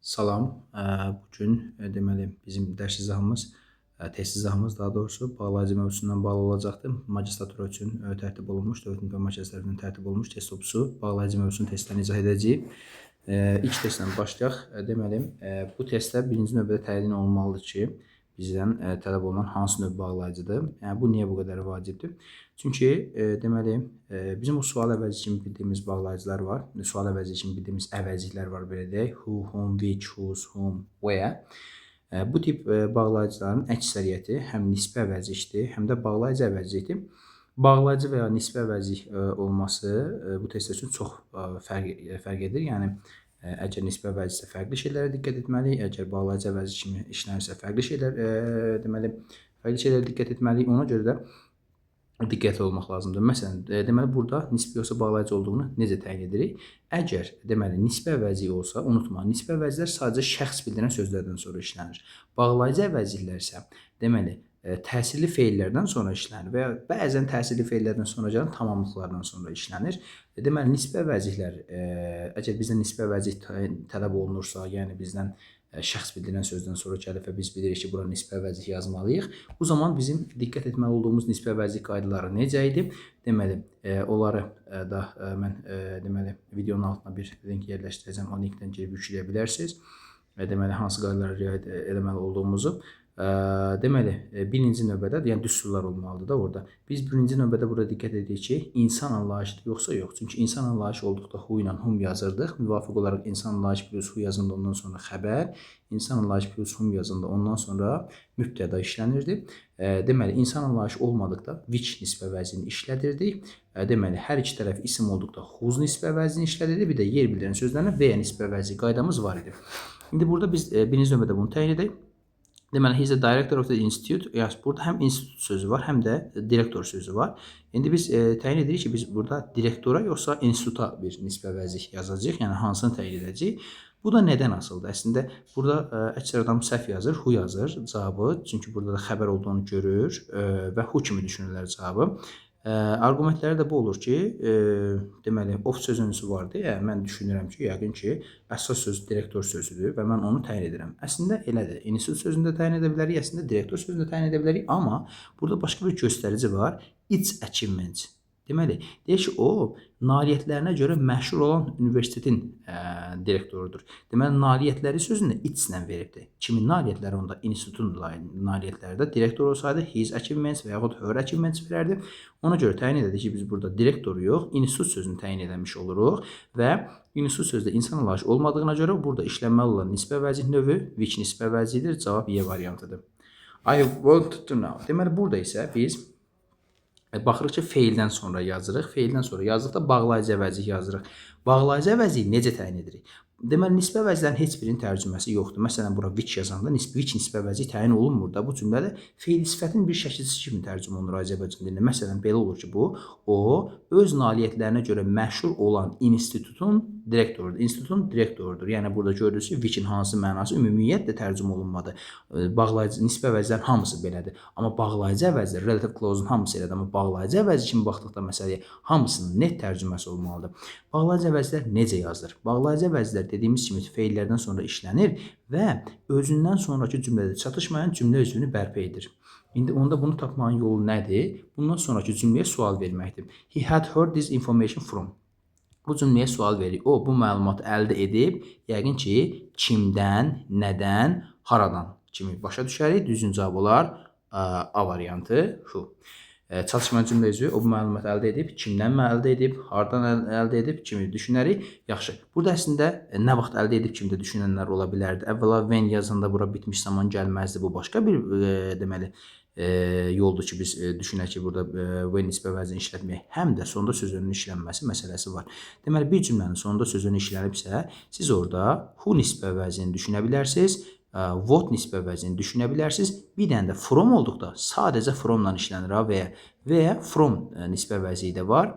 Salam. Bugün deməli bizim dərs izahımız, test izahımız daha doğrusu bağlayıcı mövzusundan bağlı olacaqdır. Magistratura üçün tərtib olunmuş, dövlət informasiya tərəfindən tərtib olunmuş test topusu bağlayıcı mövzusunun testlərini izah edəcəyik. İlk testlə başlayaq. Deməli, bu testdə birinci növbədə təyin olunmalıdır ki, bizdən tələb olunan hansı növ bağlayıcıdır? Yəni bu niyə bu qədər vacibdir? Çünki deməli, bizim o sual əvəzi kimi bildiyimiz bağlayıcılar var. Sual əvəzi kimi bildiyimiz əvəzliklər var belə deyək. Who, whom, which, whose, whom, where. Bu tip bağlayıcıların əksəriyyəti həm nisbi əvəzlikdir, həm də bağlayıcı əvəzlikdir. Bağlayıcı və ya nisbi əvəzlik olması bu test üçün çox fərq edir. Yəni əgər nisbi əvəzliksə fərqli şeylərə diqqət etməliyik, əgər bağlayıcı əvəzlik kimi işlənirsə fərqli şeylər deməli fərqli şeylərə diqqət etməliyik. Ona görə də diqqətli olmaq lazımdır. Məsələn, deməli burada nisbi yoxsa bağlayıcı olduğunu necə təyin edirik? Əgər deməli nisbi əvəzlik olsa, unutma, nisbi əvəzliklər sadəcə şəxs bildirən sözlərdən sonra işlənir. Bağlayıcı əvəzliklər isə deməli təsirli feillərdən sonra işlənir və ya bəzən təsirli feillərdən sonra gələn tamamlıqlardan sonra işlənir. Deməli nisbi əvəzliklər əgər bizdən nisbi əvəzlik tələb olunursa, yəni bizdən şəxs bildirən sözdən sonra gəlib və biz bilirik ki, bura nisbi əvəzlik yazmalıyıq. Bu zaman bizim diqqət etməli olduğumuz nisbi əvəzlik qaydaları necə idi? Deməli, onları da mən deməli videonun altına bir link yerləşdirəcəm. O linkdən girib yükləyə bilərsiniz. Deməli, hansı qaydalara riayət etməli olduğumuzu. Deməli, birinci növbədə, yəni düsturlar olmalıdır da orada. Biz birinci növbədə burada diqqət edirik ki, insan anlayışıdır yoxsa yox. Çünki insan anlayışı olduqda who ilə whom yazırdıq. Müvafiq olaraq insan anlayışı plus who yazında ondan sonra xəbər, insan anlayışı plus whom yazında ondan sonra mübtəda işlənirdi. Deməli, insan anlayışı olmadıqda which nisbi əvəzliyini işlədirdik. Deməli, hər iki tərəf isim olduqda whose nisbi əvəzliyini işlədirdik. Bir də yer bildirən sözlərlə və nisbi əvəzlik qaydamız var idi. İndi burada biz birinci növbədə bunu təyin edək. Deməli, he is the director of the institute. Yəni, burada həm institut sözü var, həm də direktor sözü var. İndi biz təyin edirik ki, biz burada direktora yoxsa instituta bir nisbi əvəzlik yazacağıq. Yəni, hansını təyin edəcəyik? Bu da nədən asılıdır? Əslində, burada əksər adam səhv yazır, who yazır cavabı. Çünki burada da xəbər olduğunu görür və who kimi düşünürlər cavabı. Arqumentləri də bu olur ki, deməli, of sözünüzü vardı. Mən düşünürəm ki, yəqin ki, əsas söz direktor sözüdür və mən onu təyin edirəm. Əslində elədir. Institut sözünü də təyin edə bilərik, əslində direktor sözünü də təyin edə bilərik, amma burada başqa bir göstərici var. Its achievements. Deməli, deyək ki, o nailiyyətlərinə görə məşhur olan universitetin direktorudur. Deməli, nailiyyətləri sözünü its-lə veribdir. Kimin nailiyyətləri onda? İnstitutun nailiyyətləri də direktor olsaydı his achievements və yaxud her achievements verərdi. Ona görə təyin edədik ki, biz burada direktoru yox, institut sözünü təyin edəmiş oluruq və institut sözdə insan anlayışı olmadığına görə burada işlənməli olan nisbi əvəzlik növü which nisbi əvəzlikdir. Cavab Y variantıdır. I want to know. Deməli, burada isə biz baxırıq ki, feildən sonra yazırıq. Feildən sonra yazdıqda bağlayıcı əvəzlik yazırıq. Bağlayıcı əvəzliyi necə təyin edirik? Deməli, nisbi əvəzlərin heç birinin tərcüməsi yoxdur. Məsələn, bura which yazanda which nisbi əvəzlik təyin olunmur da. Bu cümlədə feil sifətin bir şəkilçisi kimi tərcümə olunur Azərbaycan dilində. Məsələn, belə olur ki, bu o öz nailiyyətlərinə görə məşhur olan institutun direktorudur. İnstitutun direktorudur. Yəni burada görürsünüz ki, which-in hansı mənası ümumiyyətlə tərcümə olunmadı. Bağlayıcı nisbi əvəzlərin hamısı belədir. Amma bağlayıcı əvəzlər, relative clause-un hamısı elədir. Amma bağlayıcı əvəzi kimi baxdıqda məsələyə hamısının net tərcüməsi olmalıdır. Bağlayıcı əvəzlər necə yazılır? Bağlayıcı əvəzlər dediyimiz kimi feillərdən sonra işlənir və özündən sonraki cümlədə çatışmayan cümlə üzvünü bərpa edir. İndi onda bunu tapmanın yolu nədir? Bundan sonraki cümləyə sual verməkdir. He had heard this information from. Bu cümləyə sual verir. O, bu məlumatı əldə edib, yəqin ki, kimdən, nədən, haradan kimi başa düşərik. Düzgün cavab olar A variantı, who. Çatışmayan cümlə üzvü o bu məlumatı əldə edib, kimdən əldə edib, haradan əldə edib kimi düşünərik. Yaxşı. Burada əslində nə vaxt əldə edib kimi də düşünənlər ola bilərdi. Əvvəla when yazanda bura bitmiş zaman gəlməzdi. Bu başqa bir deməli yoldur ki, biz düşünək ki, burada when nisbi əvəzini işlətmək, həm də sonda sözünün işlənməsi məsələsi var. Deməli, bir cümlənin sonunda sözünün işlənibsə, siz orada who nisbi əvəzini düşünə bilərsiniz, what nisbi əvəzini düşünə bilərsiniz. Bir dənə də from olduqda sadəcə from-la işlənir və ya from nisbi əvəzliyi də var.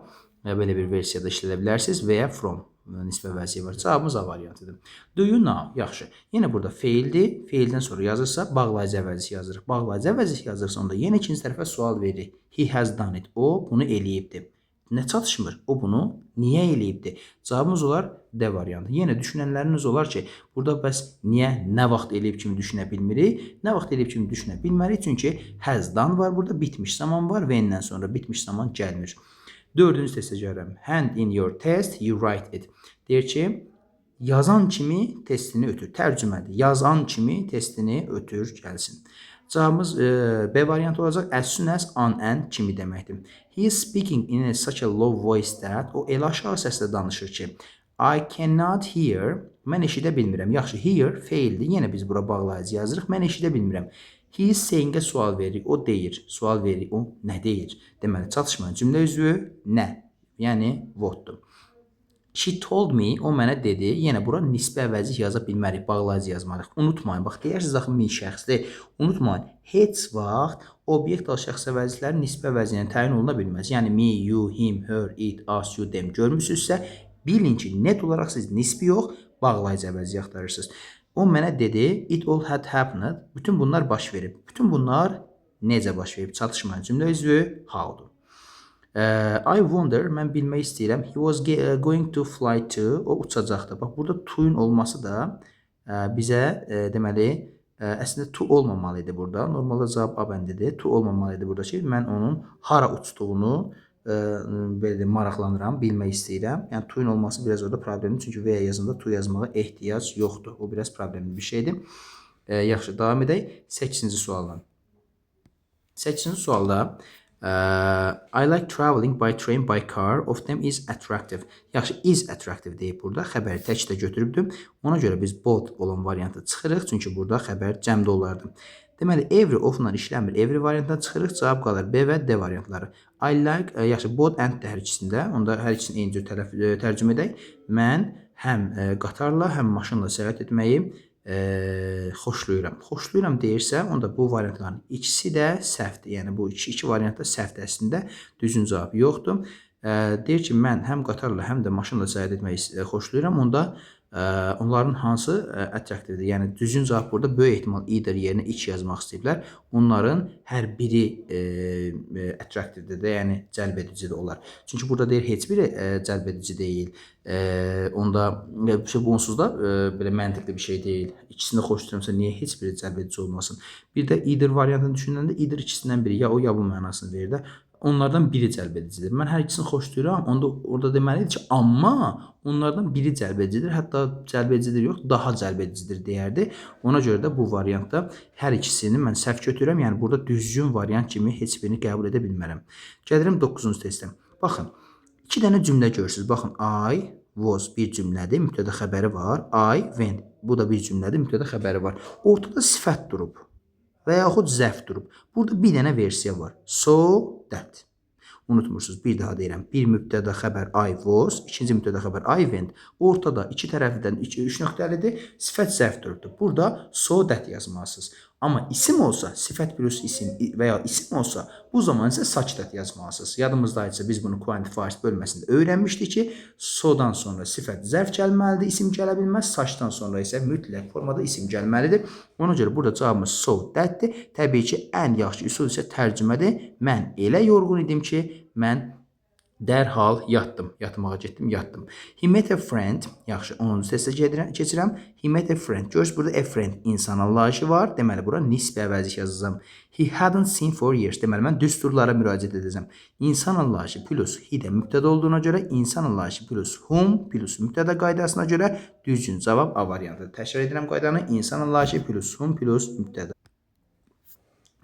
Belə bir versiyada işlədə bilərsiniz və ya from nisbi əvəzliyi var. Cavabımız A variantıdır. Do you know? Yaxşı. Yenə burada feildir. Feildən sonra yazırsa bağlayıcı əvəzlik yazırıq. Bağlayıcı əvəzlik yazırsa onda yenə ikinci tərəfə sual veririk. He has done it. O bunu eləyibdir. Nə çatışmır? O bunu niyə eləyibdi? Cavabımız olar D variantı. Yenə düşünənləriniz olar ki, burada bəs niyə nə vaxt eləyib kimi düşünə bilmirik? Nə vaxt eləyib kimi düşünə bilmərik? Çünki has done var burada, bitmiş zaman var və indən sonra bitmiş zaman gəlmir. Dördüncü testə gəlirəm. Hand in your test, you write it. Deyir ki, yazan kimi testini ötür. Tərcümədir. Yazan kimi testini ötür, gəlsin. Cavabımız B variantı olacaq. As soon as, on and kimi deməkdir. He is speaking in such a low voice that o elə aşağı səslə danışır ki, I cannot hear. Mən eşidə bilmirəm. Yaxşı, hear feildir. Yenə biz bura bağlayıcı yazırıq. Mən eşidə bilmirəm. He is saying-ə sual veririk. O deyir. Sual veririk. O nə deyir? Deməli, çatışmayan cümlə üzvü nə? Yəni, what'dur. She told me, o mənə dedi. Yenə bura nisbə əvəzi yaza bilmərik, bağlayıcı yazmalıyıq. Unutmayın, bax, deyirsiniz axı mi şəxsdir. Unutmayın, heç vaxt obyekt şəxs əvəzləri nisbə əvəzi ilə təyin oluna bilməz. Yəni, me, you, him, her, it, us, you, them görmüsünüzsə, bilin ki, net olaraq siz nisbi yox, bağlayıcı əvəzi axtarırsınız. O mənə dedi, it all had happened. Bütün bunlar baş verib. Bütün bunlar necə baş verib? Çatışmayan cümlə üzvü how'dur. I wonder, mən bilmək istəyirəm. He was going to fly to, o uçacaqdır. Bax, burada to'nun olması da bizə deməli, əslində to olmamalı idi burada. Normalda cavab A bəndidir. To olmamalı idi burada ki, mən onun hara uçduğunu belə maraqlanıram, bilmək istəyirəm. Yəni, to'nun olması biraz orada problemli. Çünki V yazında to yazmağa ehtiyac yoxdur. O biraz problemli bir şeydir. Yaxşı, davam edək. 8-ci sualdan. 8-ci sualda I like traveling by train, by car. Of them is attractive. Yaxşı, is attractive deyib burada. Xəbəri təkdə götürübdüm. Ona görə biz both olan variantı çıxırıq. Çünki burada xəbər cəmdə olardı. Deməli, every of-la işləmir. Every variantdan çıxırıq. Cavab qalır B və D variantları. I like, yaxşı, both and də hər ikisində. Onda hər ikisini eyni cür tərcümə edək. Mən həm qatarla, həm maşınla səyahət etməyi xoşlayıram. Xoşlayıram deyirsə, onda bu variantların ikisi də səhvdir. Yəni, bu iki variant da səhvdir əslində. Düzgün cavab yoxdur. Deyir ki, mən həm qatarla, həm də maşınla səyahət etməyi xoşlayıram. Onda onların hansı attractivedir? Yəni, düzgün cavab burada böyük ehtimal either yerinə 2 yazmaq istəyiblər. Onların hər biri attractivedir də, yəni cəlb edicidir onlar. Çünki burada deyir, heç biri cəlb edici deyil. Onda bu onsuz da belə məntiqli bir şey deyil. İkisini xoşlayıramsa, niyə heç biri cəlb edici olmasın? Bir də either variantını düşünəndə either ikisindən biri, ya o, ya bu mənasını verir də. Onlardan biri cəlb edicidir. Mən hər ikisini xoşlayıram. Onda orada deməlidir ki, amma onlardan biri cəlb edicidir. Hətta cəlb edicidir yox, daha cəlb edicidir deyərdi. Ona görə də bu variantda hər ikisini mən səhv götürürəm. Yəni, burada düzgün variant kimi heç birini qəbul edə bilmərəm. Gəlirəm 9-cu testə. Baxın, 2 dənə cümlə görürsünüz. Baxın, I was bir cümlədir, mübtədə xəbəri var. I went, bu da bir cümlədir, mübtədə xəbəri var. Ortada sifət durub və yaxud zərf durub. Burada bir dənə versiya var. So that. Unutmursunuz, bir daha deyirəm. Bir mübtədə xəbər I was, ikinci mübtədə xəbər I went. Ortada iki tərəfdən 3 nöqtəlidir, sifət zərf durubdur. Burada so that yazmalısınız. Amma isim olsa, sifət plus isim və ya isim olsa, bu zaman isə such that yazmalısınız. Yadımızdaysa biz bunu quantifiers bölməsində öyrənmişdik ki, so'dan sonra sifət zərf gəlməlidir, isim gələ bilməz, suchdan sonra isə mütləq formada isim gəlməlidir. Ona görə burada cavabımız so that'dir. Təbii ki, ən yaxşı üsul isə tərcümədir. Mən elə yorğun idim ki, mən dərhal yatdım. Yatmağa getdim, yatdım. He met a friend. Yaxşı, 10-cu testə keçirəm. He met a friend. Görürsünüz, burada a friend insan anlayışı var. Deməli, bura nisbi əvəzi yazacağım. He hadn't seen for years. Deməli, mən düsturlara müraciət edəcəm. İnsan anlayışı plus he də mübtədə olduğuna görə insan anlayışı plus whom plus mübtədə qaydasına görə düzgün cavab A variantıdır. Təkrar edirəm qaydanı. İnsan anlayışı plus whom plus mübtədə.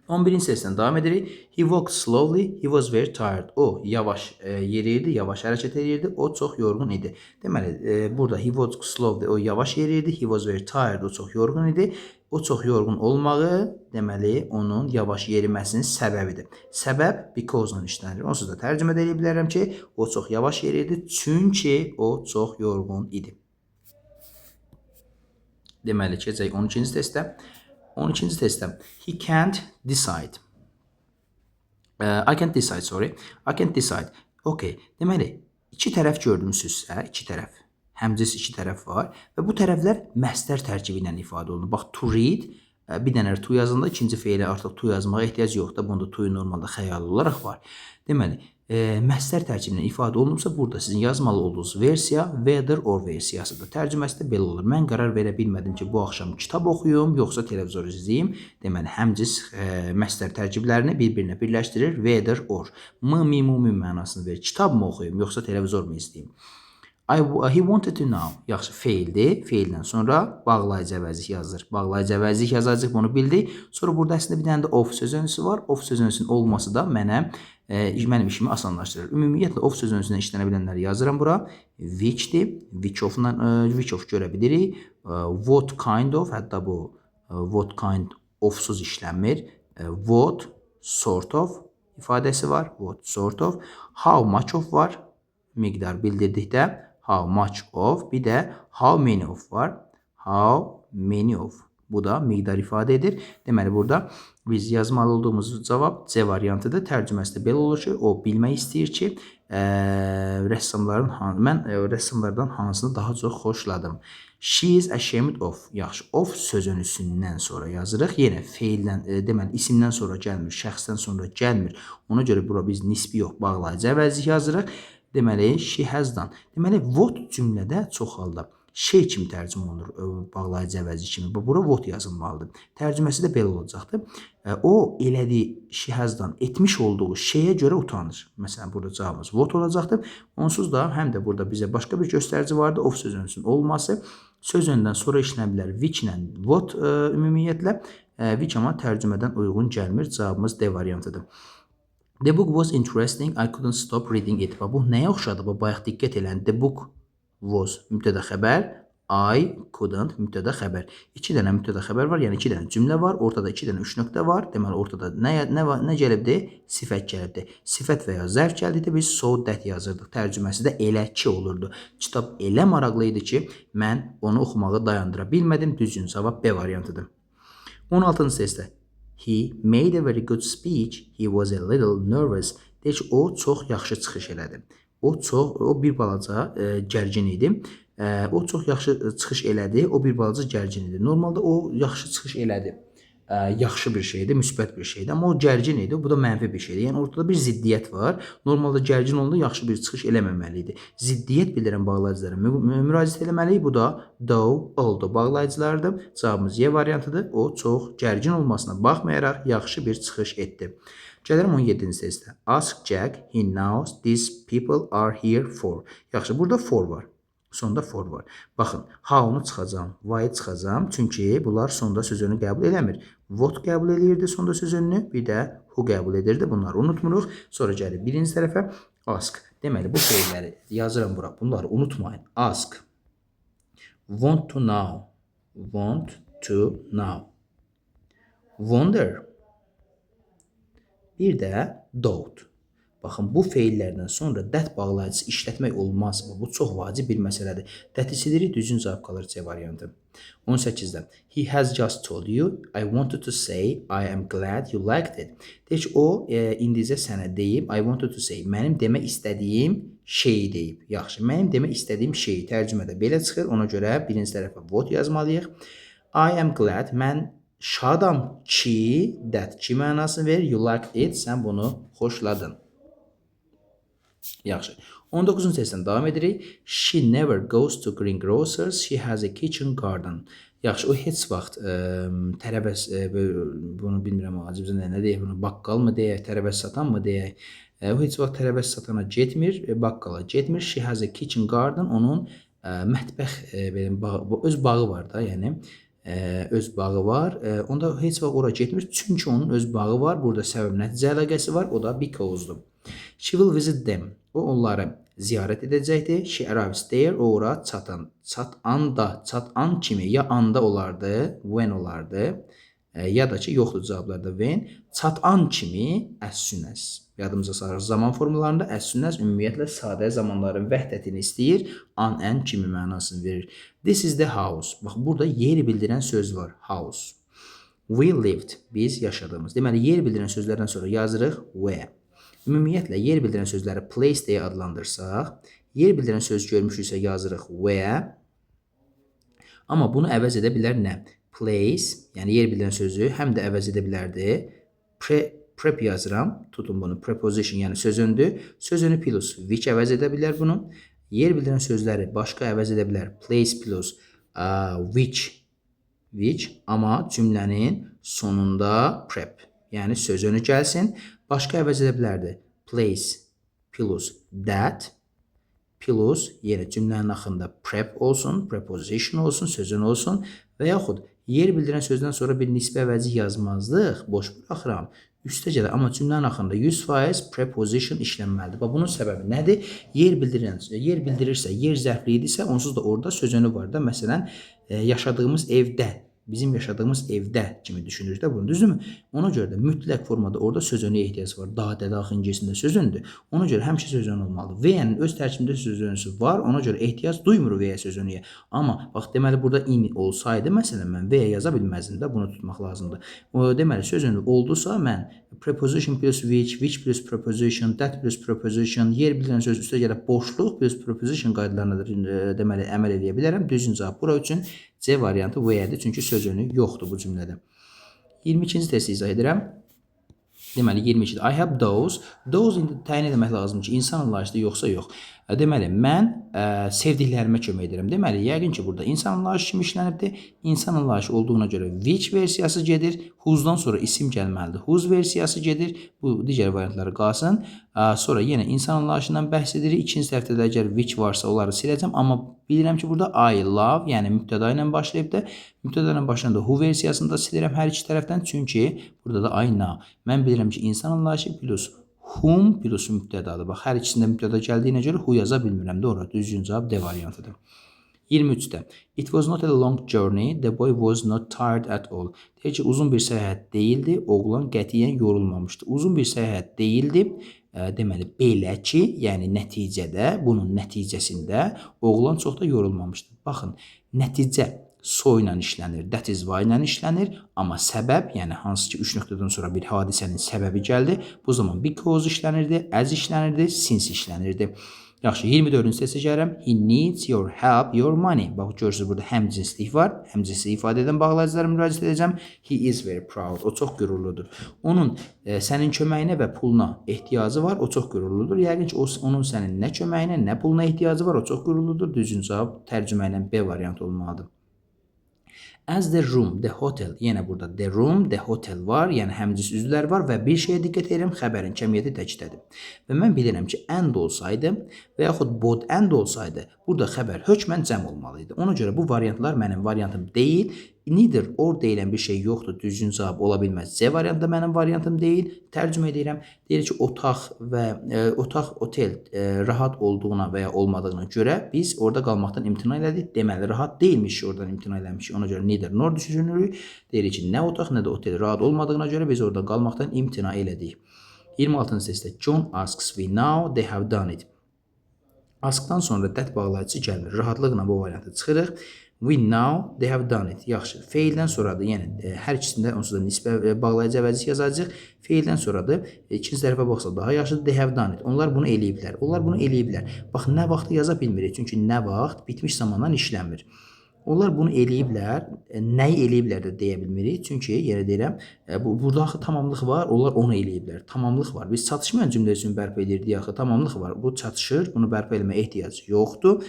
11-ci testdən davam edirik. He walked slowly, he was very tired. O, yavaş yeriyirdi, yavaş hərəkət edirdi, o çox yorğun idi. Deməli, burada he walked slowly, o yavaş yeriyirdi, he was very tired, o çox yorğun idi. O çox yorğun olmağı, deməli, onun yavaş yeriməsinin səbəbidir. Səbəb because-la işlənir. Onsuz da tərcümə edə bilərəm ki, o çox yavaş yeriyirdi, çünki o çox yorğun idi. Deməli, keçək 12-ci testə. 12-ci testdə he can't decide. I can't decide, sorry. I can't decide. Okay. Deməli, iki tərəf gördünüzsə, iki tərəf. Həmcins iki tərəf var və bu tərəflər məsdər tərkibi ilə ifadə olunur. Bax, to read, bir dənə to yazında ikinci feili artıq to yazmağa ehtiyac yoxdur. Bunda to normalda xəyali olaraq var. Deməli, Məsdər tərkibinə ifadə olunubsa, burada sizin yazmalı olduğunuz versiya whether or versiyasıdır. Tərcüməsi də belə olur. Mən qərar verə bilmədim ki, bu axşam kitab oxuyum, yoxsa televizor izləyim. Deməli, həmciz məsdər tərkiblərini bir-birinə birləşdirir. Whether or. Mi mənasını verir. Kitab mı oxuyum, yoxsa televizor mu izləyim? He wanted to know. Yaxşı, feildir. Feildən sonra bağlayıcı əvəzlik yazılır. Bağlayıcı əvəzlik yazacağıq, bunu bildik. Sonra burada əslində bir dənə də of sözünüsü var. Of sözünüsünün olması da mənim işimi asanlaşdırır. Ümumiyyətlə of sözünüsündən işlənə bilənləri yazıram bura. Which'dir. Which of görə bilirik. What kind of, hətta bu what kind ofsuz işlənmir. What sort of ifadəsi var. What sort of. How much of var. Miqdar bildirdikdə how much of, bir də how many of var. How many of. Bu da miqdar ifadə edir. Deməli, burada biz yazmalı olduğumuz cavab C variantıdır. Tərcüməsi də belə olur ki, o bilmək istəyir ki, mən rəssamlardan hansını daha çox xoşladım. She is ashamed of. Yaxşı, of sözünüsündən sonra yazırıq. Yenə feildən, deməli, isimdən sonra gəlmir, şəxsdən sonra gəlmir. Ona görə bura biz nisbi yox, bağlayıcı əvəzlik yazırıq. Deməli, she has done. Deməli, what cümlədə çox halda şey kimi tərcümə olunur, bağlayıcı əvəzlik kimi. Bura what yazılmalıdır. Tərcüməsi də belə olacaqdır. O elədiyi, she has done, etmiş olduğu şeyə görə utanır. Məsələn, burada cavabımız what olacaqdır. Onsuz da həm də burada bizə başqa bir göstərici vardı. Of sözünün olması. Söz öndən sonra işlənə bilər. Which ilə what ümumiyyətlə. Which amma tərcümədən uyğun gəlmir. Cavabımız D variantıdır. The book was interesting. I couldn't stop reading it. Bu nəyə oxşadı? Bayaq diqqət eləyin. The book was mübtəda xəbər. I couldn't mübtəda xəbər. 2 dənə mübtəda xəbər var. Yəni 2 dənə cümlə var. Ortada 2 dənə 3 nöqtə var. Deməli, ortada nə gəlibdir? Sifət gəlibdir. Sifət və ya zərf gəldikdə biz so that yazırdıq. Tərcüməsi də elə ki olurdu. Kitab elə maraqlı idi ki, mən onu oxumağı dayandıra bilmədim. Düzgün cavab B variantıdır. 16-cı testdə. He made a very good speech. He was a little nervous. Deyək ki, o çox yaxşı çıxış elədi. O bir balaca gərgin idi. O çox yaxşı çıxış elədi. O bir balaca gərgin idi. Normalda o yaxşı çıxış elədi. Yaxşı bir şeydir, müsbət bir şeydir. Amma o gərgin idi, bu da mənfi bir şeydir. Yəni ortada bir ziddiyyət var. Normalda gərgin olanda yaxşı bir çıxış eləməməli idi. Ziddiyyət bildirən bağlayıcılara müraciət eləməliyik. Bu da though, although bağlayıcılardır. Cavabımız Y variantıdır. O çox gərgin olmasına baxmayaraq yaxşı bir çıxış etdi. Gəlirəm 17-ci testə. Ask Jack, he knows these people are here for. Yaxşı, burada for var. Sonda for var. Baxın, how-nu çıxacam, why çıxacam. Çünki bunlar sonda sözünü qəbul eləmir. What qəbul eləyirdi sonda sözünü, bir də who qəbul edirdi. Bunları unutmuruq. Sonra gəlir birinci tərəfə ask. Deməli, bu şeyləri yazıram bura. Bunları unutmayın. Ask. Want to know. Want to know. Wonder. Bir də doubt. Baxın, bu feillərdən sonra that bağlayıcısı işlətmək olmaz. Bu çox vacib bir məsələdir. That-i silirik, düzgün cavab qalır C variantı. 18-dən. He has just told you. I wanted to say I am glad you liked it. Deyək ki, o indicə sənə deyib. I wanted to say. Mənim demək istədiyim şeyi deyib. Yaxşı, mənim demək istədiyim şeyi tərcümədə belə çıxır. Ona görə birinci tərəfə what yazmalıyıq. I am glad. Mən şadam ki, that ki mənasını verir. You liked it. Sən bunu xoşladın. Yaxşı. 19-cu testdən davam edirik. She never goes to greengrocers. She has a kitchen garden. Yaxşı, o heç vaxt tərəvəz, bunu bilmirəm, acibizə nə deyək, bunu baqqal mı deyək, tərəvəz satan mı deyək. O heç vaxt tərəvəz satana getmir, baqqala getmir. She has a kitchen garden. Onun mətbəx, öz bağı var da, yəni. Öz bağı var. Onda heç vaxt ora getmir. Çünki onun öz bağı var. Burada səbəb-nəticə əlaqəsi var. O da because-dur. She will visit them. O onları ziyarət edəcəkdir. She arrives there. O ora çatan kimi ya anda olardı, when olardı. Ya da ki, yoxdur cavablarda when. Çatan kimi as soon as. Yadımıza salırıq. Zaman formullarında as soon as ümumiyyətlə sadə zamanların vəhdətini istəyir. An kimi mənasını verir. This is the house. Bax, burada yeri bildirən söz var. House. We lived. Biz yaşadığımız. Deməli, yer bildirən sözlərdən sonra yazırıq where. Ümumiyyətlə, yer bildirən sözləri place deyə adlandırsaq, yer bildirən söz görmüşüksə yazırıq where. Amma bunu əvəz edə bilər nə? Place, yəni yer bildirən sözü həm də əvəz edə bilərdi prep yazıram. Tutun bunu preposition yəni sözündür. Sözünü plus which əvəz edə bilər bunu. Yer bildirən sözləri başqa əvəz edə bilər. Place plus which amma cümlənin sonunda prep yəni sözünü gəlsin. Başqa əvəz edə bilərdi. Place plus that plus yenə cümlənin axırında prep olsun, preposition olsun, sözün olsun və yaxud yer bildirən sözdən sonra bir nisbə əvəzi yazmazdıq, boş buraxıram. Üstə gəlir, amma cümlənin axırında 100% preposition işlənməlidir. Bax, bunun səbəbi nədir? Yer bildirirsə, yer zərfli idisə, onsuz da orada sözünü var da. Məsələn, yaşadığımız evdə, bizim yaşadığımız evdə kimi düşünürük də bunu, düzdürmü? Ona görə də mütləq formada orada sözünüyə ehtiyac var. Dadə daxilində sözündür. Ona görə həmişə sözün olmalıdır. V-nin öz tərkibində sözünüsü var. Ona görə ehtiyac duymur V sözünüyə. Amma bax, deməli burada in olsaydı, məsələn, mən V yaza bilməzdim də, bunu tutmaq lazımdır. Deməli, sözünü oldusa, mən preposition plus which plus preposition, that plus preposition, yer bildirən söz üstə gəlib boşluq plus preposition qaydalarına deməli əməl edə bilərəm. Düzgün cavab bura üçün C variantı V-dir, çünki sözünü yoxdur bu cümlədə. 22-ci testi izah edirəm. Deməli, 22-də I have those. Those indi təyin etmək lazımdır ki, insan anlayışdır, yoxsa yox. Deməli, mən sevdiklərimə kömək edirəm. Deməli, yəqin ki, burada insan anlayışı kimi işlənibdir. İnsan anlayışı olduğuna görə which versiyası gedir. Who'dan sonra isim gəlməlidir. Whose versiyası gedir. Bu digər variantları qalsın. Sonra yenə insan anlayışından bəhs edirik. İkinci tərəfdə də əgər which varsa onları siləcəm. Amma bilirəm ki, burada I love, yəni mübtəda ilə başlayıb da. Mübtəda ilə başlayanda who versiyasını da silirəm hər iki tərəfdən. Çünki burada da I know. Mən bilirəm ki, insan anlayışı plus whom plus mübtədadır. Bax, hər ikisində mübtəda gəldiyinə görə who yaza bilmirəm. Doğru, düzgün cavab D variantıdır. 23-də It was not a long journey. The boy was not tired at all. Deyir ki, uzun bir səyahət deyildi. Oğlan qətiyyən yorulmamışdı. Uzun bir səyahət deyildi. Deməli, belə ki, yəni nəticədə, bunun nəticəsində oğlan çox da yorulmamışdı. Baxın, nəticə so ilə işlənir, that is why ilə işlənir, amma səbəb, yəni hansı ki 3 nöqtədən sonra bir hadisənin səbəbi gəldi, bu zaman because işlənirdi, as işlənirdi, since işlənirdi. Yaxşı, 24-cü testə gəlirəm. He needs your help, your money. Bax, görürsünüz, burada həmcinslik var. Həmcinslik ifadə edən bağlayıcılara müraciət edəcəm. He is very proud. O çox qürurludur. Onun sənin köməyinə və puluna ehtiyacı var. O çox qürurludur. Yəqin ki, onun sənin nə köməyinə, nə puluna ehtiyacı var. O çox qürurludur. Düzgün cavab tərcümə ilə B variantı olmalıdır. As the room, the hotel, yenə burada the room, the hotel var, yəni həmcins üzvlər var və bir şeyə diqqət edirəm, xəbərin kəmiyyəti təkidədir. Və mən bilirəm ki, and olsaydı və yaxud both and olsaydı, burada xəbər hökmən cəm olmalıydı. Ona görə bu variantlar mənim variantım deyil. Neither or deyilən bir şey yoxdur, düzgün cavab ola bilməz. C variantı da mənim variantım deyil. Tərcümə edirəm. Deyir ki, otaq və otel rahat olduğuna və ya olmadığına görə biz orada qalmaqdan imtina elədik. Deməli, rahat deyilmiş ki, oradan imtina eləmişik. Ona görə neither nor düşünürük. Deyir ki, nə otaq, nə də otel rahat olmadığına görə biz orada qalmaqdan imtina elədik. 26-cı testdə John asks, we know they have done it. Askdan sonra that bağlayıcı gəlmir. Rahatlıqla bu variantı çıxırıq. We know they have done it. Yaxşı. Feildən sonradır. Yəni hər ikisində onsuz da nisbə bağlayıcı əvəzi yazacağıq. Feildən sonradır. İkinci tərəfə baxsaq daha yaxşıdır. They have done it. Onlar bunu eləyiblər. Onlar bunu eləyiblər. Bax, nə vaxtı yaza bilmirik. Çünki nə vaxt bitmiş zamandan işlənmir. Onlar bunu eləyiblər. Nəyi eləyiblər də deyə bilmirik. Çünki yenə deyirəm, burada axı tamamlıq var. Onlar onu eləyiblər. Tamamlıq var. Biz çatışmayan cümlə üçün bərpa edirdik axı. Tamamlıq var. Bu çatışır. Bunu bərpa etməyə ehtiyac yoxdur.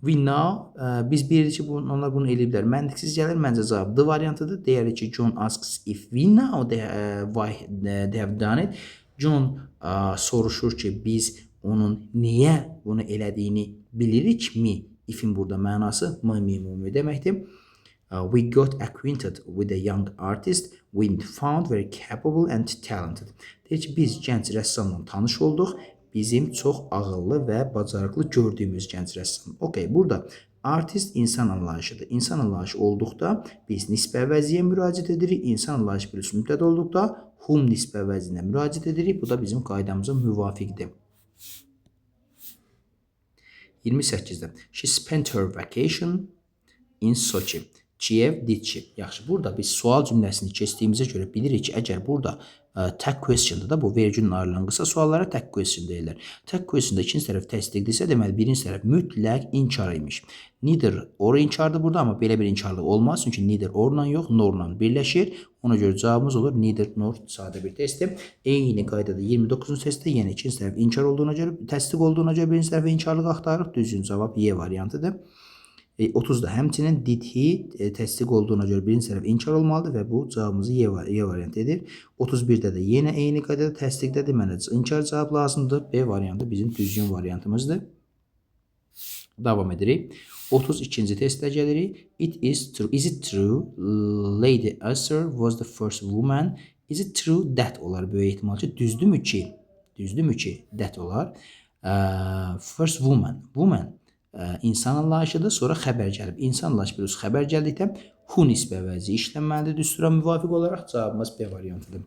We know, biz bilirik ki, onlar bunu eləyiblər. Məntiqsiz gəlir, məncə cavab D variantıdır. Deyərik ki, John asks if we know why they have done it. John soruşur ki, biz onun niyə bunu elədiyini bilirikmi? If'in burada mənası mümumi deməkdir. We got acquainted with a young artist we found very capable and talented. Deyir ki, biz gənc rəssamla tanış olduq. Bizim çox ağıllı və bacarıqlı gördüyümüz gənc rəssam. Okay, burada artist insan anlayışıdır. İnsan anlayışı olduqda biz nisbə əvəziyə müraciət edirik. İnsan anlayışı plus mübtəda olduqda whom nisbə əvəzinə müraciət edirik. Bu da bizim qaydamıza müvafiqdir. 28-də She spent her vacation in Sochi. Kiev did she? Yaxşı, burada biz sual cümləsini keçdiyimizə görə bilirik ki, əgər burada tag question'da da bu vergülün ayrılan qısa suallara tag question deyirlər. Tag question'da ikinci tərəf təsdiqdirsə, deməli birinci tərəf mütləq inkar imiş. Neither or inkardır burada, amma belə bir inkarlıq olmaz. Çünki neither orla yox, norla birləşir. Ona görə cavabımız olur neither nor, sadə bir testdir. Eyni qaydada 29-cu testdə yenə ikinci tərəf inkar olduğuna görə, təsdiq olduğuna görə birinci tərəfə inkarlıq axtarırıq. Düzgün cavab Y variantıdır. 30'da həmçinin did he təsdiq olduğuna görə birinci tərəf inkar olmalıdır və bu cavabımız Y variantı edir. 31'də də yenə eyni qaydada təsdiqdə deməli inkar cavab lazımdır. B variantı bizim düzgün variantımızdır. Davam edirik. 32-ci testə gəlirik. Is it true Lady Esther was the first woman? Is it true that olar böyük ehtimal ki, düzdürmü ki that olar. First woman insan anlayışıdır. Sonra xəbər gəlib. İnsan anlayışı plus xəbər gəldikdə who nisbə əvəzi işlənməlidir. Düstura müvafiq olaraq cavabımız B variantıdır.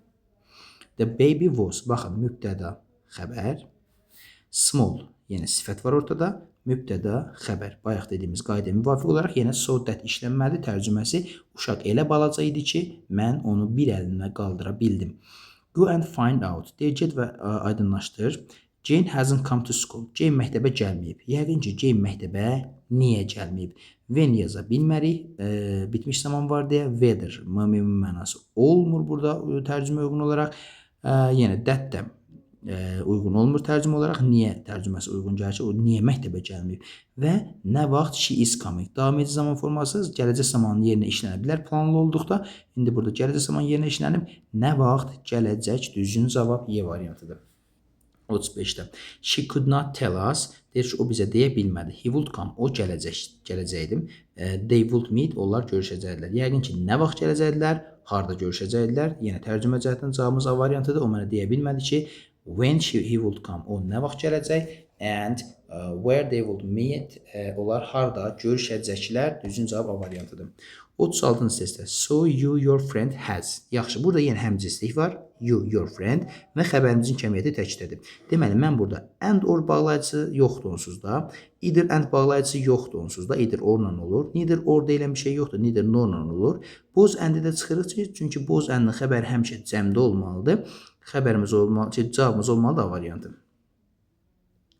The baby was. Baxın, mübtəda xəbər. Small. Yenə sifət var ortada. Mübtəda xəbər. Bayaq dediyimiz qaydaya müvafiq olaraq yenə so that işlənməlidir. Tərcüməsi uşaq elə balaca idi ki, mən onu bir əlimlə qaldıra bildim. Go and find out. Deyir, get və aydınlaşdır. Jane hasn't come to school. Jane məktəbə gəlməyib. Yəqin ki, Jane məktəbə niyə gəlməyib? When yaza bilmərik. Bitmiş zaman var deyə whether mənası olmur burada tərcümə uyğun olaraq. Yenə that də uyğun olmur tərcümə olaraq. Niyə tərcüməsi uyğun gəlir ki, o niyə məktəbə gəlməyib? Və nə vaxt she is coming. Davam edici zaman forması gələcək zamanın yerinə işlənə bilər planlı olduqda. İndi burada gələcək zaman yerinə işlənib. Nə vaxt gələcək? Düzgün cavab Y variantıdır. 35'də. She could not tell us. Deyir ki, o bizə deyə bilmədi. He would come. O gələcəkdim. They would meet. Onlar görüşəcəklər. Yəqin ki, nə vaxt gələcəklər? Harda görüşəcəklər? Yenə tərcümə cəhətdən cavabımız A variantıdır. O mənə deyə bilmədi ki, when he would come. O nə vaxt gələcək? And where they would meet. Onlar harda görüşəcəklər? Düzgün cavab A variantıdır. 36-cı testdə. So you, your friend has. Yaxşı, burada yenə həmcinslik var. You, your friend və xəbərimizin kəmiyyəti təkidədir. Deməli, mən burada and or bağlayıcısı yoxdur onsuz da. Either and bağlayıcısı yoxdur onsuz da. Either orla olur. Neither or deyilən bir şey yoxdur. Neither norla olur. Boz and-i də çıxırıq ki, çünki boz and-ın xəbər həmişə cəmdə olmalıdır. Xəbərimiz olmalıdır, cavabımız olmalıdır A variantı.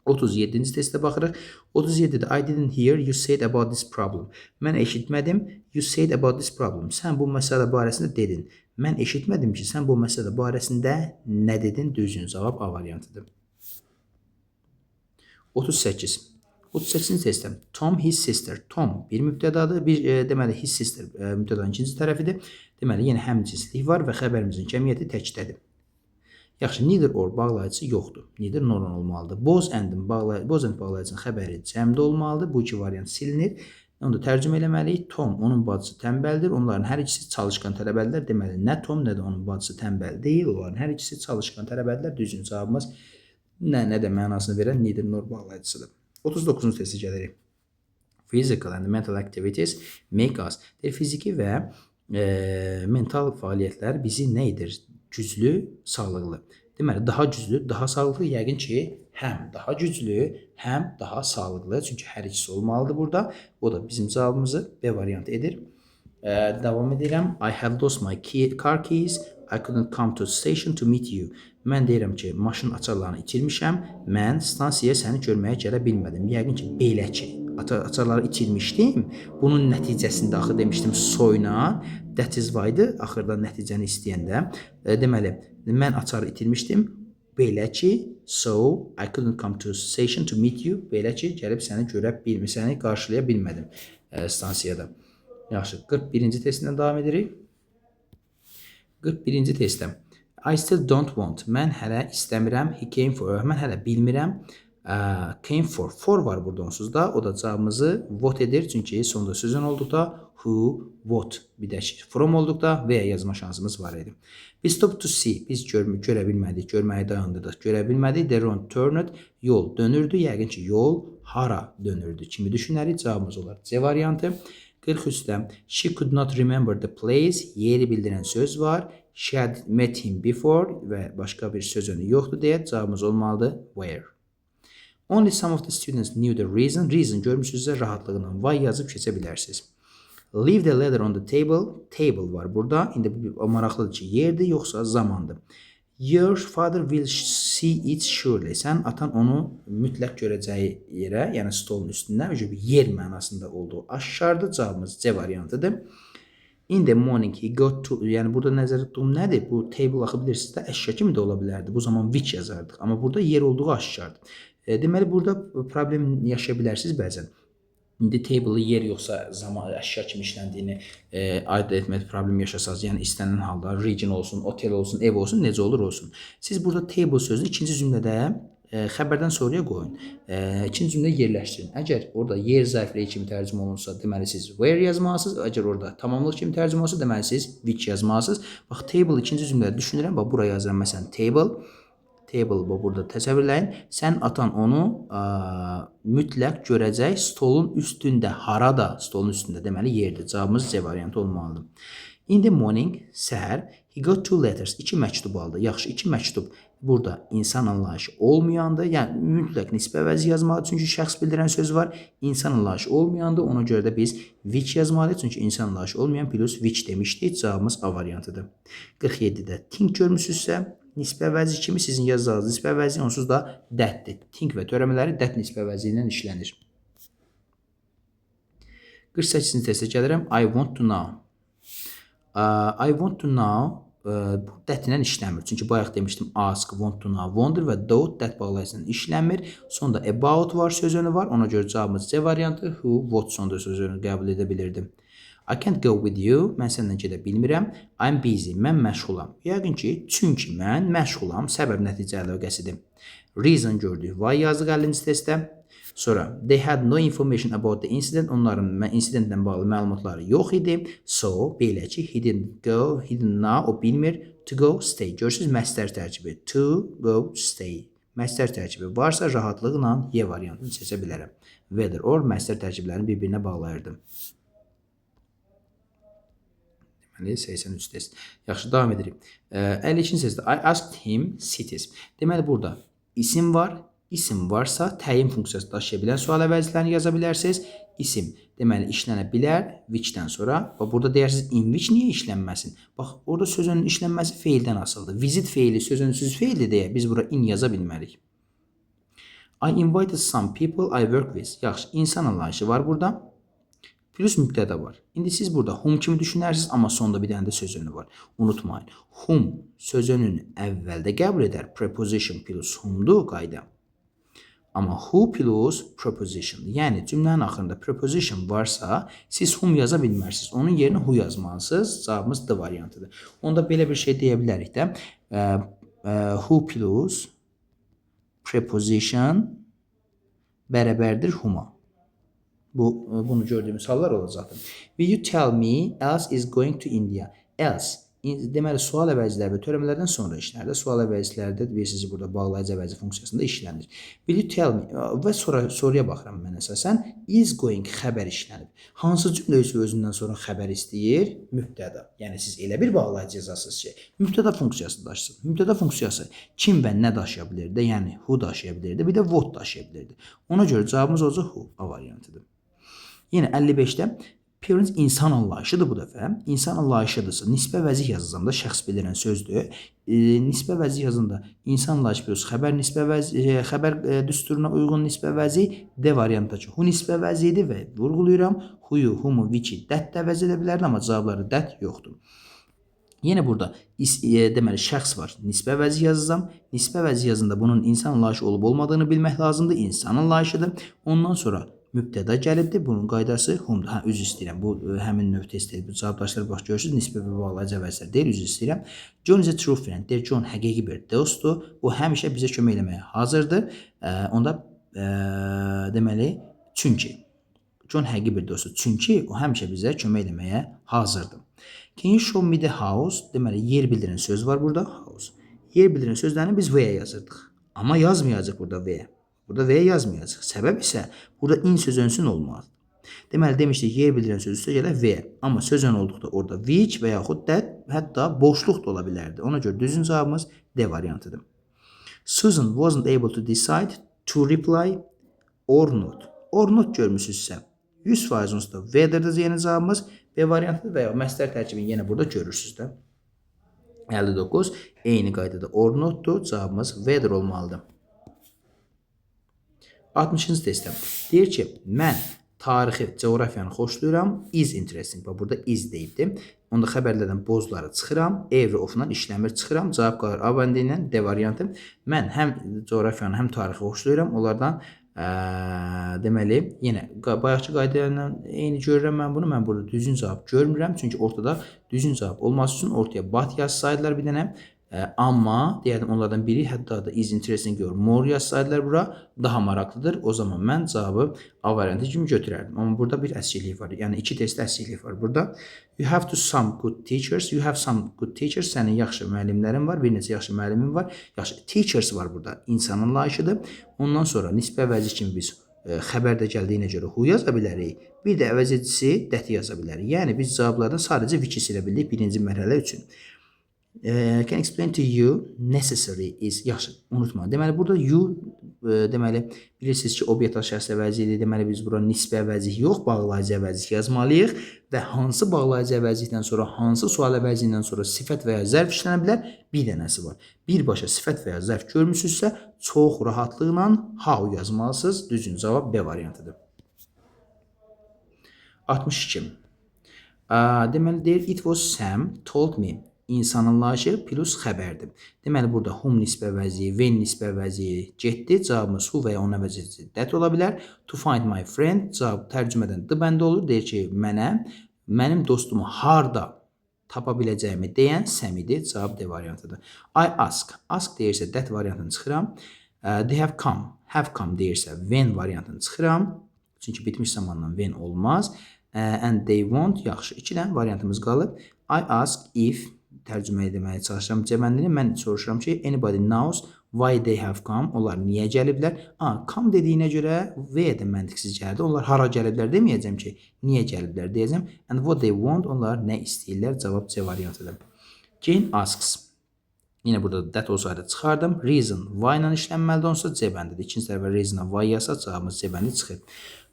37-ci testə baxırıq. 37-də I didn't hear you said about this problem. Mən eşitmədim. You said about this problem. Sən bu məsələ barəsində dedin. Mən eşitmədim ki, sən bu məsələ barəsində nə dedin? Düzgün cavab A variantıdır. 38. 38-ci testdə. Tom, his sister. Tom bir mübtədadır. Deməli, his sister mübtədanın ikinci tərəfidir. Deməli, yenə həmcinslik var və xəbərimizin cəmiyyəti təkidədir. Yaxşı, neither or bağlayıcısı yoxdur. Neither normal olmalıdır. Boz and bağlayıcının xəbəri cəmdə olmalıdır. Bu iki variant silinir. Onu da tərcümə eləməliyik. Tom, onun bacısı tənbəldir. Onların hər ikisi çalışqan tələbələr. Deməli, nə Tom, nə də onun bacısı tənbəl deyil. Onların hər ikisi çalışqan tələbələr. Düzgün cavabımız nə də mənasını verən neither nor bağlayıcısıdır. 39-cu testə gəlirik. Physical and mental activities make us. Fiziki və mental fəaliyyətlər bizi nə edir? Güclü, sağlıqlı. Deməli, daha güclü, daha sağlıqlı yəqin ki, həm daha güclü, həm daha sağlıqlı. Çünki hər ikisi olmalıdır burada. O da bizim cavabımızı B variantı edir. Davam edirəm. I have lost my car keys. I couldn't come to the station to meet you. Mən deyirəm ki, maşın açarlarını itirmişəm. Mən stansiyaya səni görməyə gələ bilmədim. Yəqin ki, belə ki, açarları itirmişdim. Bunun nəticəsində axı demişdim soyla. That is why-dır. Axırda nəticəni istəyəndə. Deməli, mən açarı itirmişdim. Belə ki, so I couldn't come to the station to meet you. Belə ki, gəlib səni qarşılaya bilmədim stansiyada. Yaxşı, 41-ci testindən davam edirik. 41-ci testdə. I still don't want. Mən hələ istəmirəm. He came for. Mən hələ bilmirəm. Came for. For var burada onsuz da. O da cavabımızı what edir. Çünki sonunda sözün olduqda who, what bir də from olduqda veya yazma şansımız var idi. We stopped to see. Biz görə bilmədik. Görməyi dayandırdıq. Görə bilmədik. The road turned. Yol dönürdü. Yəqin ki, yol hara dönürdü. Kimi düşünərik? Cavabımız olar. C variantı. 43'də she could not remember the place. Yeri bildirən söz var. She had met him before və başqa bir söz önü yoxdur deyə cavabımız olmalıdır. Where. Only some of the students knew the reason. Reason görmüşsünüzsə rahatlığından why yazıb keçə bilərsiniz. Leave the letter on the table. Table var burada. İndi o maraqlıdır ki, yerdir yoxsa zamandır. Your father will see it surely. Sən atan onu mütləq görəcəyi yerə, yəni stolun üstündə, bir yer mənasında olduğu aşkardır. Cavabımız C variantıdır. In the morning he got to, yəni burada nəzərdə tutduğum nədir? Bu table axı bilirsiniz də əşya kimi də ola bilərdi. Bu zaman which yazardıq. Amma burada yer olduğu aşkardır. Deməli burada problem yaşaya bilərsiniz bəzən. İndi table yer yoxsa zaman əşya kimi işləndiyini aid etmək problem yaşasaz, yəni istənilən halda region olsun, otel olsun, ev olsun, necə olur olsun. Siz burada table sözünü ikinci cümlədə xəbərdən sonraya qoyun. İkinci cümlədə yerləşdirin. Əgər orada yer zərfliyi kimi tərcümə olunsa, deməli siz where yazmalısınız. Əgər orada tamamlıq kimi tərcümə olsa, deməli siz which yazmalısınız. Bax, table ikinci cümlədə düşünürəm. Bax, buraya yazıram məsələn table. Table bu burada təsəvvürləyin. Sən atan onu mütləq görəcək stolun üstündə. Harada? Stolun üstündə. Deməli yerdir. Cavabımız C variantı olmalıdır. In the morning, səhər, he got 2 letters. 2 məktub aldı. Yaxşı, 2 məktub. Burada insan anlayışı olmayandı. Yəni mütləq nisbə vəzi yazmalı. Çünki şəxs bildirən söz var. İnsan anlayışı olmayandı. Ona görə də biz which yazmalıyıq. Çünki insan anlayışı olmayan plus which demişdik. Cavabımız A variantıdır. 47-də think görmüsünüzsə, nisbə vəzi kimi sizin yazacağınız nisbə vəzi onsuz da dətdir. Think və törəmələri dət nisbə vəzi ilə işlənir. 48-ci testə gəlirəm. I want to know. I want to know bu dət ilə işləmir. Çünki bayaq demişdim ask, want to know, wonder və doubt dət bağlayıcı ilə işləmir. Sonda about var sözünü var. Ona görə cavabımız C variantı. Who, what sonda sözünü qəbul edə bilirdim. I can't go with you. Mən səndən gedə bilmirəm. I'm busy. Mən məşğulam. Yəqin ki, çünki mən məşğulam səbəb nəticə əlaqəsidir. Reason gördük. Why yazdıq 50-ci testdə. Sonra they had no information about the incident. Onların insidentlə bağlı məlumatları yox idi. So, belə ki, he didn't go, he didn't know, o bilmir. To go, stay. Görürsünüz, məstər tərkibi. To go, stay. Məstər tərkibi varsa rahatlıqla Y variantını seçə bilərəm. Whether or məstər tərkiblərini bir-birinə bağlayırdım. 83 test. Yaxşı, davam edirik. 52-ci testdə I asked him cities. Deməli, burada isim var. İsim varsa təyin funksiyası daşıya bilən sual əvəzlərini yaza bilərsiniz. İsim, deməli, işlənə bilər which-dən sonra. Burada deyirsiniz, in which niyə işlənməsin? Bax, orada sözünün işlənməsi feildən asıldır. Visit feili, sözünsüz feildir deyə biz bura in yaza bilmərik. I invited some people I work with. Yaxşı, insan anlayışı var burada. Plus mübtəda var. İndi siz burada whom kimi düşünərsiniz, amma sonda bir dənə də sözünü var. Unutmayın. Whom sözünün əvvəldə qəbul edər. Preposition plus whom'dur qayda. Amma who plus preposition. Yəni cümlənin axırında preposition varsa, siz whom yaza bilmərsiniz. Onun yerinə who yazmalısınız. Cavabımız D variantıdır. Onda belə bir şey deyə bilərik də. Who plus preposition bərabərdir whom'a. Bunu gördüyümüz hallar olacaqdır. Will you tell me else is going to India? Else. Deməli, sual əvəzləri və törəmələrdən sonra işlərdə. Sual əvəzlərdə bilirsiniz, burada bağlayıcı əvəzi funksiyasında işlənir. Will you tell me? Və soruya baxıram mən əsasən. Is going xəbər işlənib. Hansı cümlə özündən sonra xəbər istəyir? Mübtəda. Yəni siz elə bir bağlayıcı yazasınız ki, mübtəda funksiyası daşısın. Mübtəda funksiyası kim və nə daşıya bilirdi? Yəni who daşıya bilirdi, bir də what daşıya bilirdi. Ona görə cavabımız olacaq who. A variantıdır. Yenə 55-də parents insan anlayışıdır bu dəfə. İnsan anlayışıdırsa, nisbə vəzih yazıcında şəxs bildirən sözdür. Nisbə vəzih yazında insan anlayışı plus xəbər düsturuna uyğun nisbə vəzih D variantındakı who nisbə vəzihidir və vurğulayıram. Who'yu, whom'u, which'i dət də vəz edə bilərdi, amma cavabları dət yoxdur. Yenə burada deməli şəxs var. Nisbə vəzih yazacağam. Nisbə vəzih yazında bunun insan anlayışı olub olmadığını bilmək lazımdır. İnsan anlayışıdır. Ondan sonra mübtəda gəlibdir. Bunun qaydası whom'dur. Üzr istəyirəm. Bu həmin növ testdir. Bu cavabdaşları bax görürsünüz. Nisbə və bağlayıcı əvəzlər deyil. Üzr istəyirəm. John is a true friend. Deyir, John həqiqi bir dostdur. O həmişə bizə kömək eləməyə hazırdır. Onda deməli çünki John həqiqi bir dostdur. Çünki o həmişə bizə kömək eləməyə hazırdır. Can you show me the house? Deməli yer bildirən söz var burada. House. Yer bildirən sözlərini biz V-yə yazırdıq. Amma yazmayacaq burada V. Burada V yazmayacaq. Səbəb isə burada in sözünsün olmalıdır. Deməli demişdik yer bildirən söz üstə gələ V. Amma sözün olduqda orada which və yaxud that, hətta boşluq da ola bilərdi. Ona görə düzgün cavabımız D variantıdır. Susan wasn't able to decide to reply or not. Or not görmüsünüzsə 100% onsuz da weather-dır yeni cavabımız. B variantı və ya məsləhət tərkibini yenə burada görürsünüz də. 59. Eyni qaydada or notdur. Cavabımız weather olmalıdır. 60-cı testdə deyir ki, mən tarixi, coğrafiyanı xoşlayıram. Is interesting. Bax, burada is deyibdir. Onda xəbərlərdən bozları çıxıram. Every of-dan işləmir çıxıram. Cavab qalır A bəndi ilə D variantı. Mən həm coğrafiyanı, həm tarixi xoşlayıram. Onlardan deməli, yenə bayaqçı qayda ilə eyni görürəm mən bunu. Mən burada düzgün cavab görmürəm. Çünki ortada düzgün cavab olması üçün ortaya but yazsaydılar bir dənə. Amma deyədim onlardan biri hətta da is interesting görür. More yazsaydılar bura daha maraqlıdır. O zaman mən cavabı A variantı kimi götürərdim. Amma burada bir əskiklik var. Yəni iki testdə əskiklik var burada. You have to some good teachers. You have some good teachers. Sənin yaxşı müəllimlərin var. Bir neçə yaxşı müəllimin var. Yaxşı teachers var burada. İnsanın layihəsidir. Ondan sonra nisbə vəzi kimi biz xəbərdə gəldiyinə görə who yaza bilərik. Bir də əvəz edicisi that yaza bilərik. Yəni biz cavablardan sadəcə which silə bildik birinci mərhələ üçün. Can explain to you necessary is yaxşı unutma. Deməli burada you deməli bilirsiniz ki obyekt şəxsi əvəzidir. Deməli biz bura nisbə əvəzi yox, bağlayıcı əvəzi yazmalıyıq və hansı bağlayıcı əvəzlikdən sonra hansı sual əvəzindən sonra sifət və ya zərf işlənə bilər? Bir dənəsi var. Birbaşa sifət və ya zərf görmüsünüzsə çox rahatlıqla how yazmalısınız. Düzgün cavab B variantıdır. 62. Deməli deyir it was Sam told me. İnsanın layihəsi plus xəbərdir. Deməli burada whom nisbə əvəzi, when nisbə əvəzi getdi. Cavabımız who və ya onun əvəzi that ola bilər. To find my friend cavab tərcümədən d bəndə olur. Deyir ki, mənim dostumu harda tapa biləcəyimi deyən Sam idi. Cavab D variantıdır. I ask. Ask deyirsə that variantını çıxıram. They have come deyirsə when variantını çıxıram. Çünki bitmiş zamandan when olmaz. And they won't. Yaxşı. 2 dənə variantımız qalıb. I ask if tərcümə etməyə çalışıram cəbəndini. Mən soruşuram ki, anybody knows why they have come? Onlar niyə gəliblər? Come dediyinə görə V də məntiqsiz gəldi. Onlar hara gəliblər deməyəcəm ki, niyə gəliblər deyəcəm. And what they want? Onlar nə istəyirlər? Cavab C variantıdır. Jane asks. Yine burada that olsaydı çıxardım. Reason why ilə işlənməlidir. Onsa C bəndidir. İkinci tərəfə reason'a why yazsa cavabımız C bəndi çıxır.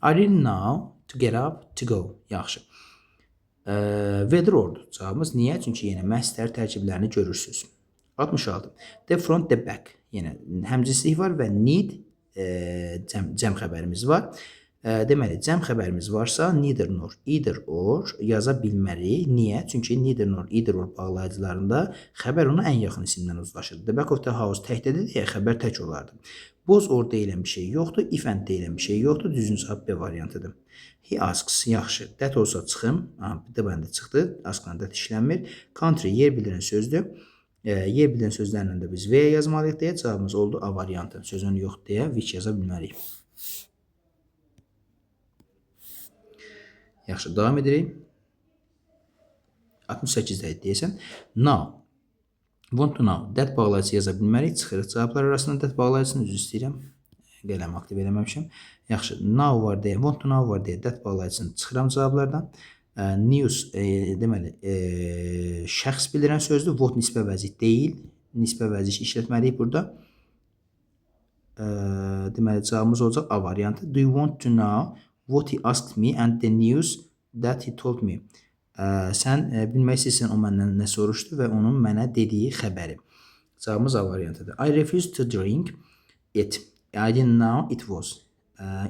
I really know to get up to go. Yaxşı. Weather ordu. Cavabımız niyə? Çünki yenə məsləhət tərkiblərini görürsünüz. 66. The front, the back. Yenə həmcinslik var və need cəm xəbərimiz var. Deməli, cəm xəbərimiz varsa neither nor, either or yaza bilmərik. Niyə? Çünki neither nor, either or bağlayıcılarında xəbər ona ən yaxın isimdən uzlaşır. The back of the house təkdədir deyə xəbər tək olardı. Was or deyilən bir şey yoxdur. If and deyilən bir şey yoxdur. Düzgün cavab B variantıdır. He asks. Yaxşı. That olsa çıxım. D bəndi çıxdı. Askla that işlənmir. Country yer bildirən sözdür. Yer bildirən sözlərlə də biz V yazmalıyıq deyə cavabımız oldu A variantı. Sözün yox deyə which yaza bilmərik. Yaxşı. Davam edirik. 68-də deyəsən. Now. Want to know. That bağlayıcı yaza bilmərik. Çıxırıq cavablar arasında that bağlayıcısını üzr istəyirəm. Qələm aktiv eləməmişəm. Yaxşı. Now var deyə, want to know var deyə that bağlayıcısını çıxıram cavablardan. News deməli şəxs bildirən sözdür. What nisbə vəzi deyil. Nisbə vəzi işlətməliyik burada. Deməli cavabımız olacaq A variantı. Do you want to know what he asked me and the news that he told me? Sən bilmək istəyirsən o məndən nə soruşdu və onun mənə dediyi xəbəri. Cavabımız A variantıdır. I refused to drink it. I didn't know it was.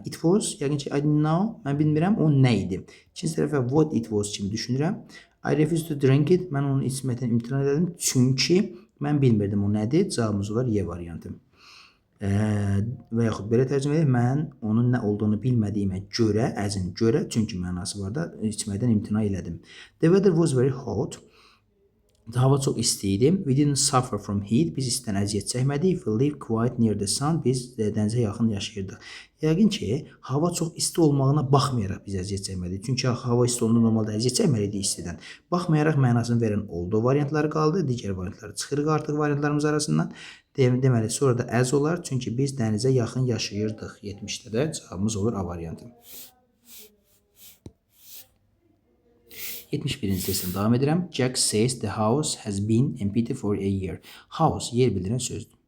It was, yəqin ki, I didn't know, mən bilmirəm, o nə idi. İkinci tərəfə what it was kimi düşünürəm. I refused to drink it, mən onu içməkdən imtina ededim. Çünki mən bilmirdim o nədir. Cavabımız olar Y variantı. Və yaxud belə tərcümə edək, mən onun nə olduğunu bilmədiyimə görə, əzin görə, çünki mənası var da, içməkdən imtina elədim. The weather was very hot. Hava çox isti idi. We didn't suffer from heat. Biz istidən əziyyət çəkmədik. We live quite near the sun. Biz dənizə yaxın yaşayırdıq. Yəqin ki, hava çox isti olmağına baxmayaraq biz əziyyət çəkmədik. Çünki hava isti olanda normalda əziyyət çəkməliydik istidən. Baxmayaraq mənasını verən olduğu variantları qaldı. Digər variantları çıxırıq artıq variantlarımız arasından. Deməli, sonra da əz olar. Çünki biz dənizə yaxın yaşayırdıq. 70-də də cavabımız olur A variantı. 71-ci testdən davam edirəm. Jack says the house has been empty for a year. House yer bildirən sözdür.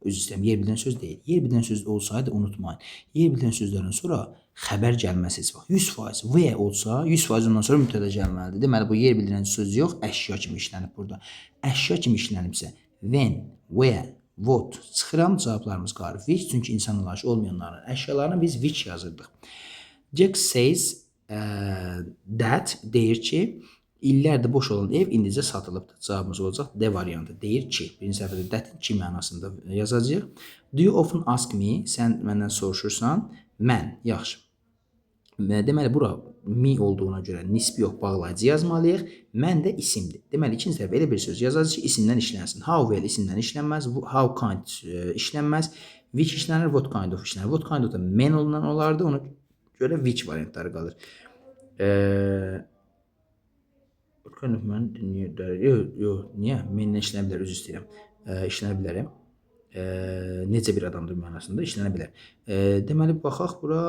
Üzr istəyirəm, yer bildirən söz deyil. Yer bildirən söz olsaydı unutmayın. Yer bildirən sözlərdən sonra xəbər gəlməsi heç vaxt 100% where olsa 100% ondan sonra mübtəda gəlməlidir. Deməli bu yer bildirən söz yox, əşya kimi işlənib burada. Əşya kimi işlənibsə when, where, what çıxıram cavablarımız qalır. Which çünki insan ulaşı olmayanların əşyalarına biz which yazırdıq. Jack says that deyir ki illərdir boş olan ev indicə satılıbdır. Cavabımız olacaq D variantı. Deyir ki, birinci səfərdə that ki mənasında yazacağıq. Do you often ask me? Sən məndən soruşursan. Mən, yaxşı. Deməli, bura me olduğuna görə nisbi yox, bağlayıcı yazmalıyıq. Mən də isimdir. Deməli, ikinci tərəfə elə bir söz yazacaq ki, isimdən işlənsin. How well isimdən işlənməz. How kind işlənməz. Which işlənir, what kind of işlənir. What kind of da men olunan olardı. Ona görə which variantları qalır. What kind of man yox, niyə? Menlə işlənə bilər, üzr istəyirəm. İşlənə bilərəm. Necə bir adamdır mənasında işlənə bilər. Deməli, baxaq bura.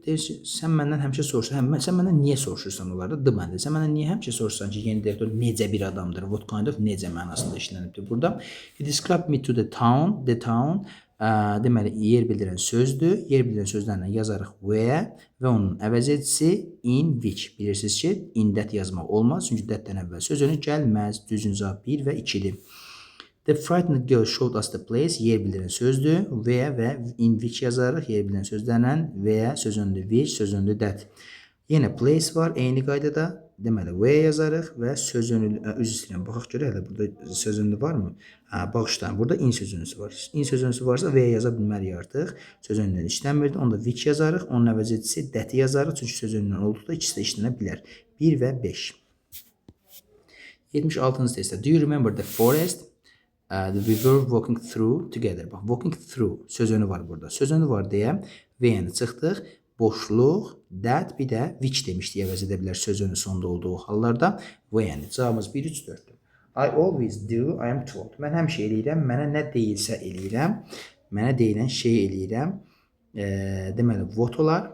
Deyir, sən məndən həmişə soruşursan. Sən məndən niyə soruşursan onlarda? D məndə. Sən məndən niyə həmişə soruşursan ki, yeni direktor necə bir adamdır? What kind of necə mənasında işlənibdir burada. He described me to the town. The town. Deməli, yer bildirən sözdür. Yer bildirən sözlərlə yazarıq where və onun əvəzedicisi in which. Bilirsiniz ki, in that yazmaq olmaz. Çünki that-dən əvvəl söz önü gəlməz. Düzgün cavab 1 və 2-dir. The frightened girl showed us the place. Yer bildirən sözdür. Where və in which yazarıq. Yer bildirən sözlərlə where, söz önündə which, söz önündə that. Yenə place var. Eyni qaydada. Deməli, where yazarıq və söz önü, üzr istəyirəm. Baxaq görə, hələ burada söz önü varmı? Bağışlayın. Burada in söz önüsü var. In söz önüsü varsa where yaza bilməliyik artıq. Söz önündən işlənmirdi. Onda which yazarıq. Onun əvəzedicisi that yazarıq. Çünki söz önündən olduqda ikisi də işlənə bilər. 1 və 5. 76-cı testdə. Do you remember the forest? We were walking through together. Bax, walking through söz önü var burada. Söz önü var deyə where-ni çıxdıq. Boşluq, that, bir də which demişdik, əvəz edə bilər söz önü sonda olduğu hallarda. Where-ni. Cavabımız 1, 3, 4-dür. I always do, I am told. Mən həmişə eləyirəm, mənə nə deyilsə eləyirəm. Mənə deyilən şey eləyirəm. Deməli, what olar.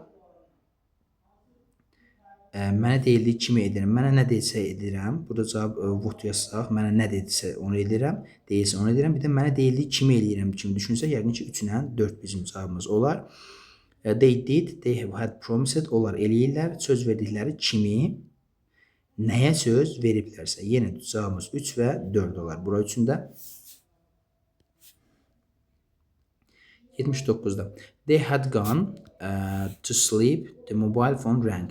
Mənə deyildiyi kimi edirəm. Mənə nə deyilsə edirəm. Burada cavab what yazsaq, mənə nə deyilsə onu edirəm. Deyilsə onu edirəm. Bir də mənə deyildiyi kimi eləyirəm kimi düşünsək, yəqin ki 3 ilə 4 bizim cavabımız olar. They did, they have had promised, onlar eləyirlər, söz verdikləri kimi nəyə söz veriblərsə. Yenə cavabımız 3 və 4 olar. Bura üçündə. 79-da. They had gone to sleep, the mobile phone rang.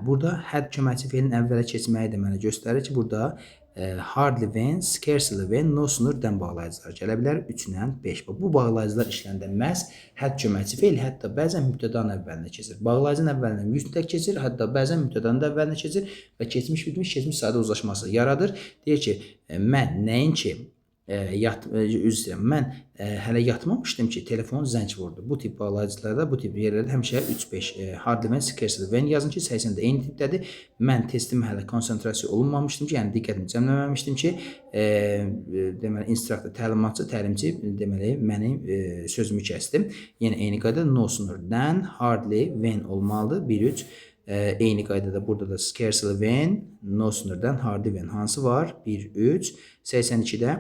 Burada had köməkçi feilin əvvələ keçməyi də mənə göstərir ki, burada hardly when, scarcely when, no sooner-dən bağlayıcılar gələ bilər. 3 ilə 5. Bu bağlayıcılar işləndə məhz had köməkçi feil hətta bəzən mübtədanın əvvəlinə keçir. Bağlayıcının əvvəlindən mütləq keçir, hətta bəzən mübtədanın da əvvəlinə keçir və keçmiş bitmiş keçmiş sadə uzlaşması yaradır. Deyir ki, mən nəinki mən hələ yatmamışdım ki, telefon zəng vurdu. Bu tip bağlayıcılarda, bu tip yerlərdə həmişə 3-5 hardly when, scarcely when yazın ki, 80-də eyni tipdədir. Mən testim hələ konsentrasiya olunmamışdım ki, yəni diqqətimi cəmləməmişdim ki, deməli, instruktor, təlimatçı, təlimçi, deməli, mənim sözümü kəsdim. Yəni, eyni qaydada no sooner-dən hardly when olmalıdır. 1-3. Eyni qaydada burada da scarcely when, no sooner-dən hardly when hansı var? 1-3. 82-də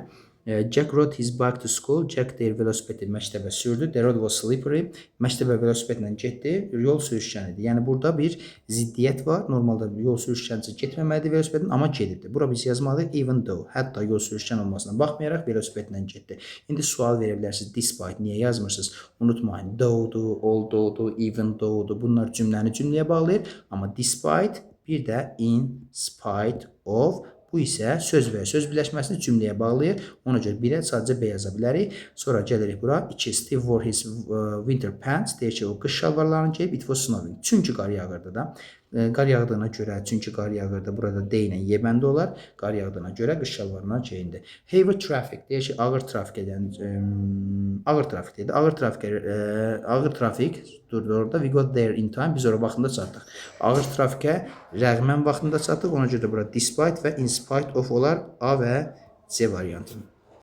Jack rode his bike to school. Jack deyir velosipedi məktəbə sürdü. The road was slippery. Məktəbə velosipedlə getdi. Yol sürüşkən idi. Yəni burada bir ziddiyyət var. Normalda yol sürüşkəncə getməməlidir velosipedin, amma gedibdir. Bura biz yazmalıyıq even though. Hətta yol sürüşkən olmasına baxmayaraq velosipedlə getdi. İndi sual verə bilərsiniz. Despite niyə yazmırsınız? Unutmayın. Though-dur, although-dur, even though-dur. Bunlar cümləni cümləyə bağlayır. Amma despite bir də in spite of. Bu isə söz və söz birləşməsini cümləyə bağlayır. Ona görə 1-ə sadəcə B yaza bilərik. Sonra gəlirik bura. 2. Steve wore his winter pants. Deyir ki, o qış şalvarlarını geyib. It was snowing. Çünki qar yağırdı da. Qar yağdığına görə, çünki qar yağırdı. Burada D ilə Y bəndə olar. Qar yağdığına görə qış şalvarına geyindi. Heavy traffic. Deyir ki, ağır trafik edən, ağır trafik deyildi. Ağır trafik durdu orada. We got there in time. Biz oraya vaxtında çatdıq. Ağır trafikə rəğmən vaxtında çatdıq. Ona görə də burada despite və in spite of olar A və C variantı.